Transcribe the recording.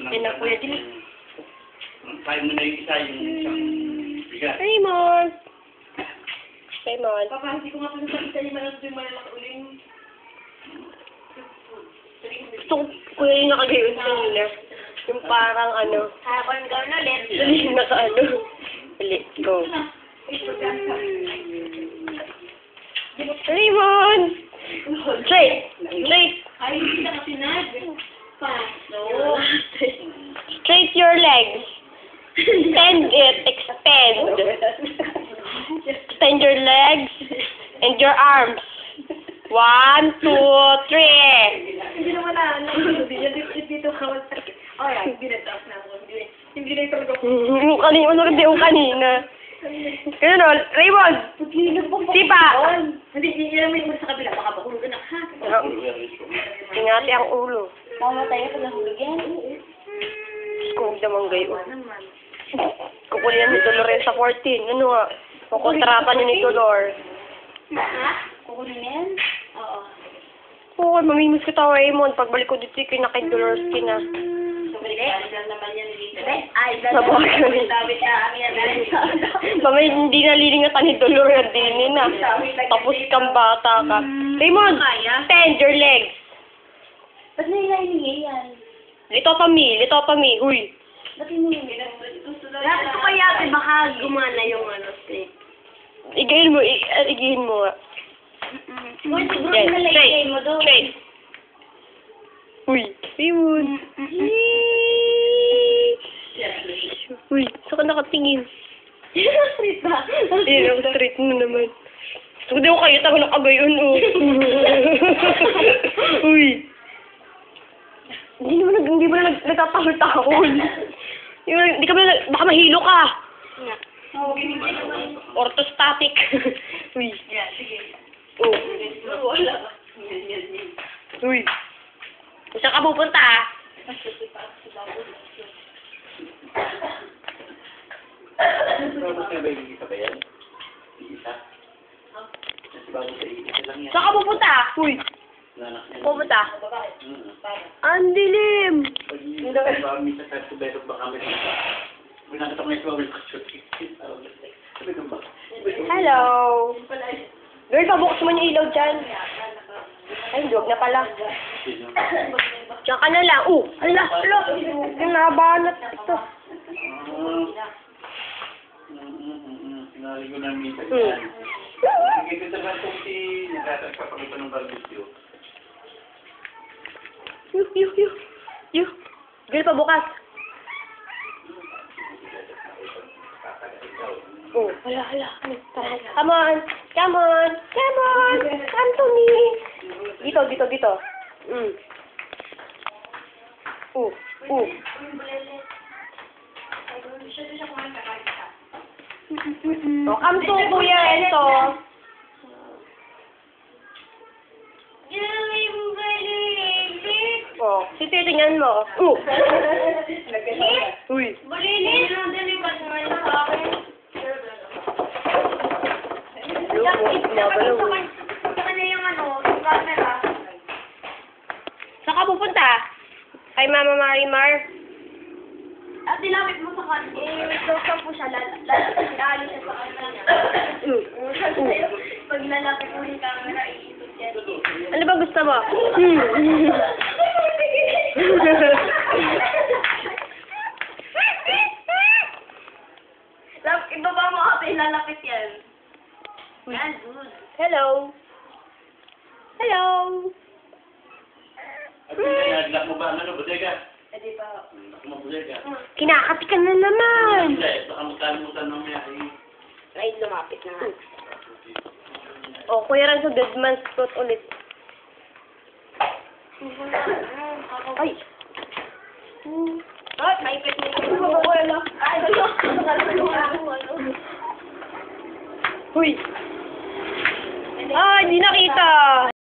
Yan na, kuya, dili. Kaya mo na yung isa, yung isang bigat. Raymond! Raymond. Papa, hindi ko nga pinasakita yung malalaki uling. Gusto ko, kuya, yung nakagayon kanina. Yung parang ano. Kaya ko yung gawin ulit. Yung naka-ano. Let's go. Raymond! Straight! Straight! Ay, hindi na kasi nag. Paso. Straight your legs. Extend it. Extend. Extend your legs and your arms. 1, 2, 3. Hindi naman na. Dito kawal. Alright, hindi na taas na ako. Hindi na talaga ako. Yung kanina, ano rin yung kanina. Ganun o, Raymond! Sipa! Hindi, ilamin mo sa kabila. Baka bakulog ka na, ha? Ingati ang ulo. Mamatay ako na huligyan. Kung naman gayon. Naman. Kukulihan ni Dolores sa 14. Ano nga? Kukontrata niya ni Dolores. Ha? Kukunin yan? Oo. Oo, mamimiss ko tayo, Raymond. Pagbalik ko dito, kay Dolores kina. Hindi. Idol naman yan dito. Idol Sa bagay. Sabi niya, amin yan. Mamay, hindi nalilingatan ni Dolores din na. Tapos kang bata ka. Raymond, extend your legs. Ba't nailahingi yan? Litotami. Huy. Ba't hinihingi? Gusto ko yate, baka gumana yung straight. Igayin mo, igihin mo nga. Uy, siguro Yes, nalagay mo doon. Straight. Uy, Raymond. Uy, saan ka nakatingin? Straight ba? Ang straight mo naman. Gusto ko di ko kayo tago ng agayon, oh. Uy. Hindi mo na nagtatahol-tahol. Hindi ka ba baka mahilo ka. Orthostatic. Uy. Yeah, sige. Oh. Wala. Uy. Saan ka pupunta, ah? Tapos na ba yung isa ba yan? Yung isa? Kasi bago sa isa lang yan. Saan ka pupunta? Uy. Nanak niya. Pupunta? Ang dilim. Pag yung bago minsan sa tubero baka may isa. May nakita ko yung swabel ko siya. Sabi ko ba? Hello. Girl, pabukas mo yung ilaw dyan. Ay, huwag na pala. Sino? Diyan ka na lang. Ala. Yung nabanat ito. Sinali ko na minsan yan. Sige, ito sa ganito si nagkakapagpapakita ng barbecue. Yuh. Girl, pabukas. Hala. Come on. Come to me. Dito. Come to Kuya Enzo. Titingnan mo. Uy. Balilin, dali ba naman sa akin? Sa kanya yung camera. Saan ka pupunta? Kay Mama Marimar? At dinamit mo sa kanya. Close po siya. Lalapit siya sa kanya. Pag lalapit mo yung camera, iisot yan. Ano ba gusto mo? Ibaba mo kasi lalapit yan. Yan, good. Hello. At pinag-lock mo ba? Ano, bodega? Hindi pa. Lock mo bodega. Kinakati ka na naman. Hindi, baka magkalimutan mamaya. Ay, lumapit na nga. Oh, Kuya Ranzo, dead man's throat ulit. Ay. Maipit mo. Wala. Huy. Ah, hindi nakita.